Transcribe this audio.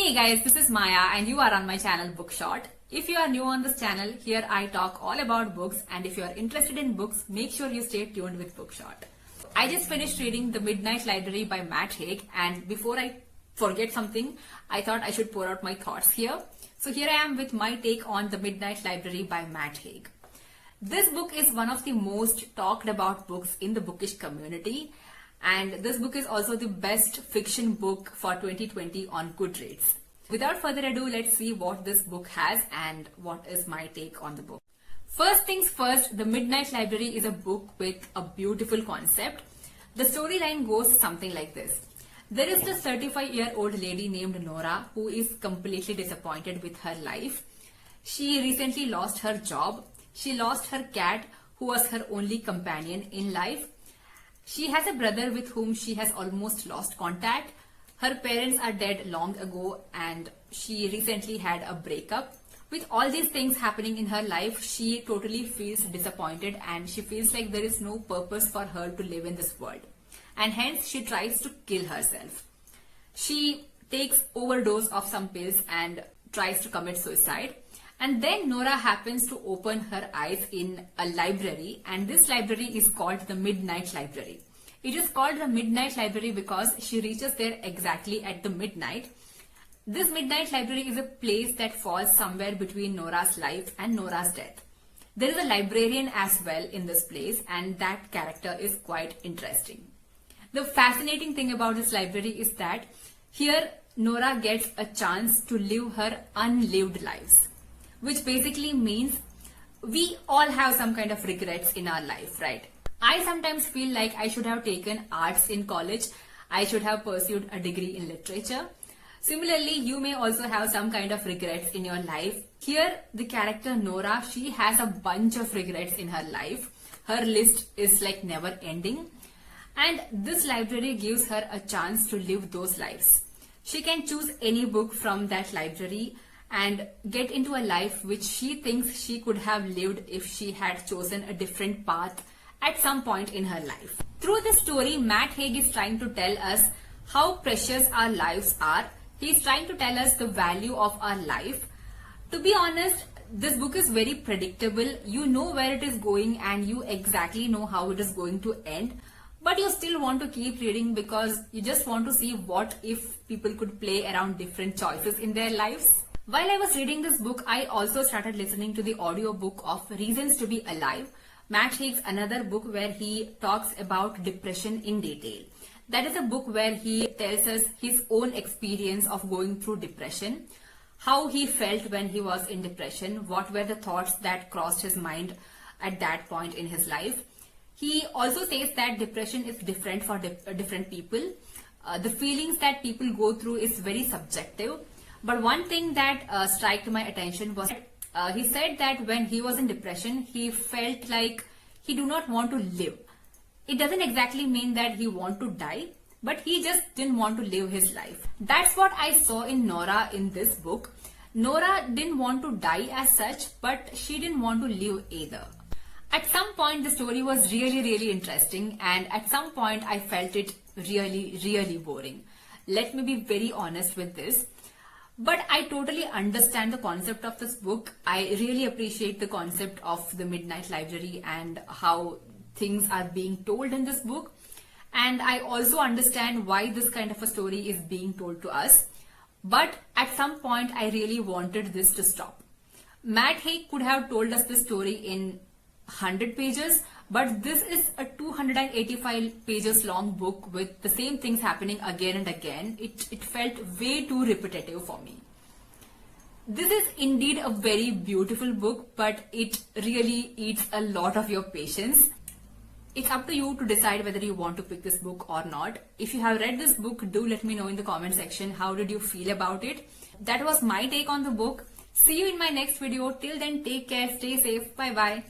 Hey guys, this is Maya and you are on my channel Bookshot. If you are new on this channel, here I talk all about books, and if you are interested in books, make sure you stay tuned with Bookshot. I just finished reading The Midnight Library by Matt Haig, and before I forget something, I thought I should pour out my thoughts here. So here I am with my take on The Midnight Library by Matt Haig. This book is one of the most talked about books in the bookish community, and this book is also the best fiction book for 2020 on Goodreads. Without further ado, let's see what this book has and what is my take on the book. First things first, The Midnight Library is a book with a beautiful concept. The storyline goes something like this. There is this 35-year-old lady named Nora who is completely disappointed with her life. She recently lost her job. She lost her cat, who was her only companion in life. She has a brother with whom she has almost lost contact. Her parents are dead long ago and she recently had a breakup. With all these things happening in her life, she totally feels disappointed and she feels like there is no purpose for her to live in this world. And hence she tries to kill herself. She takes overdose of some pills and tries to commit suicide. And then Nora happens to open her eyes in a library, and this library is called the Midnight Library. It is called the Midnight Library because she reaches there exactly at the midnight. This Midnight Library is a place that falls somewhere between Nora's life and Nora's death. There is a librarian as well in this place, and that character is quite interesting. The fascinating thing about this library is that here Nora gets a chance to live her unlived lives, which basically means we all have some kind of regrets in our life, right? I sometimes feel like I should have taken arts in college. I should have pursued a degree in literature. Similarly, you may also have some kind of regrets in your life. Here, the character Nora, she has a bunch of regrets in her life. Her list is like never ending. And this library gives her a chance to live those lives. She can choose any book from that library and get into a life which she thinks she could have lived if she had chosen a different path at some point in her life. Through this story, Matt Haig is trying to tell us how precious our lives are. He's trying to tell us the value of our life. To be honest, this book is very predictable. You know where it is going and you exactly know how it is going to end. But you still want to keep reading because you just want to see what if people could play around different choices in their lives. While I was reading this book, I also started listening to the audiobook of Reasons to Be Alive, Matt Haig's another book where he talks about depression in detail. That is a book where he tells us his own experience of going through depression, how he felt when he was in depression, what were the thoughts that crossed his mind at that point in his life. He also says that depression is different for different people. The feelings that people go through is very subjective. But one thing that struck my attention was he said that when he was in depression, he felt like he do not want to live. It doesn't exactly mean that he want to die, but he just didn't want to live his life. That's what I saw in Nora in this book. Nora didn't want to die as such, but she didn't want to live either. At some point, the story was really interesting, and at some point, I felt it really boring. Let me be very honest with this. But I totally understand the concept of this book. I really appreciate the concept of the Midnight Library and how things are being told in this book. And I also understand why this kind of a story is being told to us. But at some point, I really wanted this to stop. Matt Haig could have told us this story in 100 pages, but this is a 285 pages long book with the same things happening again and again. It felt way too repetitive for me. This is indeed a very beautiful book, but it really eats a lot of your patience. It's up to you to decide whether you want to pick this book or not. If you have read this book, do let me know in the comment section how did you feel about it. That was my take on the book. See you in my next video. Till then, take care, stay safe, bye bye.